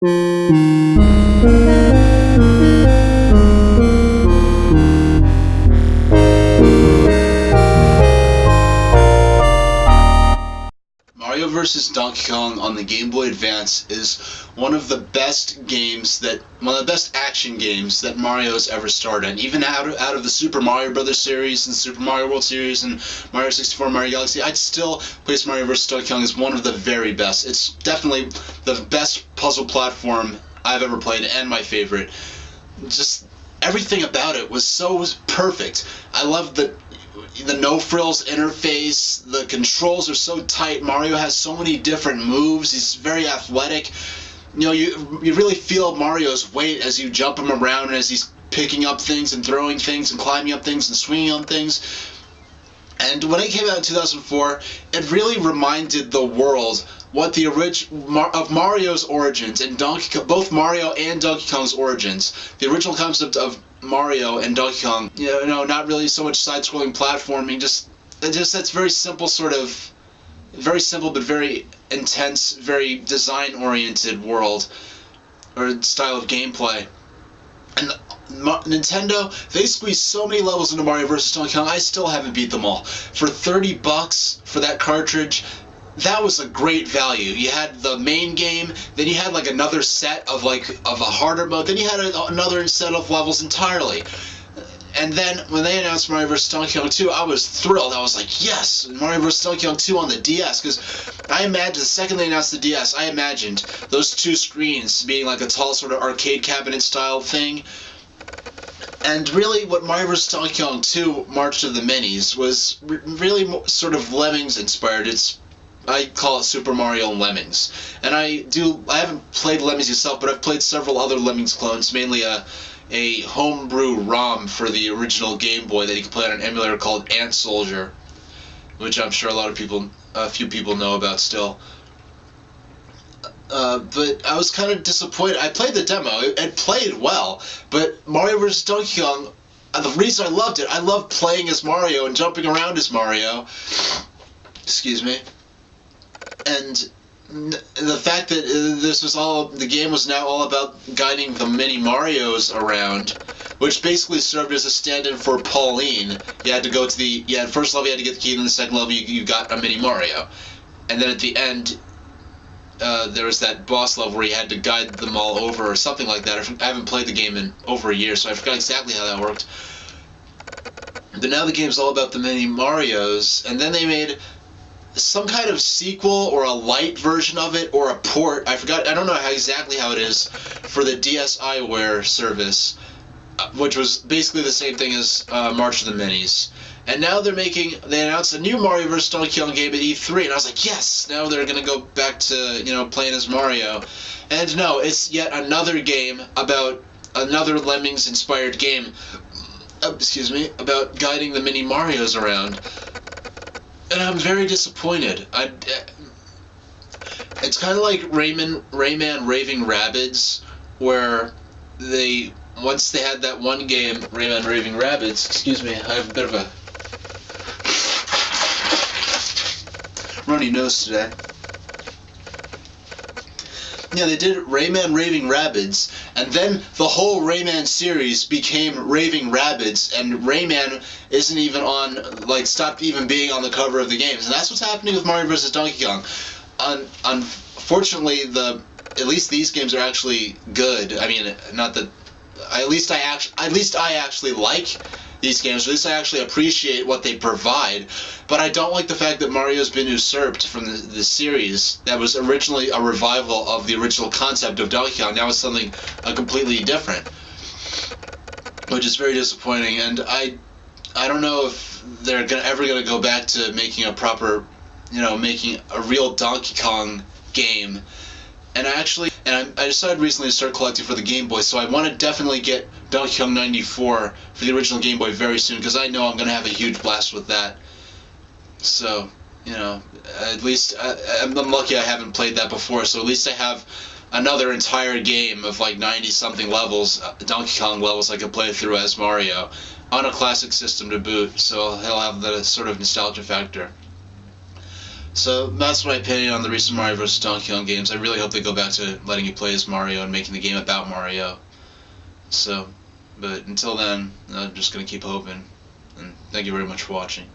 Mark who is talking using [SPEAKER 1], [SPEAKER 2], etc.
[SPEAKER 1] Mario vs. Donkey Kong on the Game Boy Advance is one of the best action games that Mario has ever starred in. Even out of the Super Mario Brothers series and Super Mario World series and Mario 64, Mario Galaxy, I'd still place Mario vs. Donkey Kong as one of the very best. It's definitely the best puzzle platform I've ever played and my favorite. Just everything about it was perfect. I love the no frills interface. The controls are so tight. Mario has so many different moves. He's very athletic. You know, you really feel Mario's weight as you jump him around and as he's picking up things and throwing things and climbing up things and swinging on things. And when it came out in 2004, it really reminded the world what the of Mario's origins and both Mario and Donkey Kong's origins. The original concept of Mario and Donkey Kong, not really so much side-scrolling platforming, that's very simple, very simple but very intense, very design-oriented world or style of gameplay. And Nintendo, they squeezed so many levels into Mario vs. Donkey Kong, I still haven't beat them all. For $30 for that cartridge, that was a great value. You had the main game, then you had like another set of a harder mode, then you had another set of levels entirely. And then when they announced Mario vs. Donkey Kong 2, I was thrilled. I was like, yes, Mario vs. Donkey Kong 2 on the DS, because I imagined, the second they announced the DS, I imagined those two screens being like a tall sort of arcade cabinet style thing. And really what Mario vs. Donkey Kong 2 March of the Minis was really sort of Lemmings inspired. I call it Super Mario Lemmings. And I haven't played Lemmings yourself, but I've played several other Lemmings clones, mainly a homebrew ROM for the original Game Boy that you can play on an emulator called Ant Soldier, which I'm sure a few people know about still. But I was kind of disappointed. I played the demo. It played well, but Mario vs. Donkey Kong, the reason I loved it, I loved playing as Mario and jumping around as Mario. Excuse me. And the fact that the game was now all about guiding the mini Marios around, which basically served as a stand-in for Pauline. You had to go to first level you had to get the key, and then the second level you got a mini Mario. And then at the end, there was that boss level where you had to guide them all over or something like that. I haven't played the game in over a year, so I forgot exactly how that worked. But now the game's all about the mini Marios, and then they made some kind of sequel or a light version of it or a port. I don't know exactly how it is, for the DSiWare service, which was basically the same thing as March of the Minis. And now they announced a new Mario vs. Donkey Kong game at E3, and I was like, yes, now they're going to go back to, playing as Mario. And no, it's yet another game about another Lemmings-inspired game, about guiding the mini Marios around. And I'm very disappointed. It's kind of like Rayman Raving Rabbids, where once they had that one game, Rayman Raving Rabbids, excuse me, I have a bit of a runny nose today. Yeah, they did Rayman Raving Rabbids, and then the whole Rayman series became Raving Rabbids, and Rayman isn't even stopped even being on the cover of the games. And that's what's happening with Mario vs. Donkey Kong. Unfortunately, at least these games are actually good. I mean, not that. At least I actually like these games. At least I actually appreciate what they provide. But I don't like the fact that Mario's been usurped from the series that was originally a revival of the original concept of Donkey Kong. Now it's something completely different, which is very disappointing. And I don't know if they're ever going to go back to making a proper, making a real Donkey Kong game. And I decided recently to start collecting for the Game Boy, so I want to definitely get Donkey Kong 94 for the original Game Boy very soon, because I know I'm going to have a huge blast with that. So, at least I'm lucky I haven't played that before, so at least I have another entire game of like 90-something levels, Donkey Kong levels I can play through as Mario, on a classic system to boot, so he'll have the sort of nostalgia factor. So that's my opinion on the recent Mario vs. Donkey Kong games. I really hope they go back to letting you play as Mario and making the game about Mario. So, but until then, I'm just gonna keep hoping. And thank you very much for watching.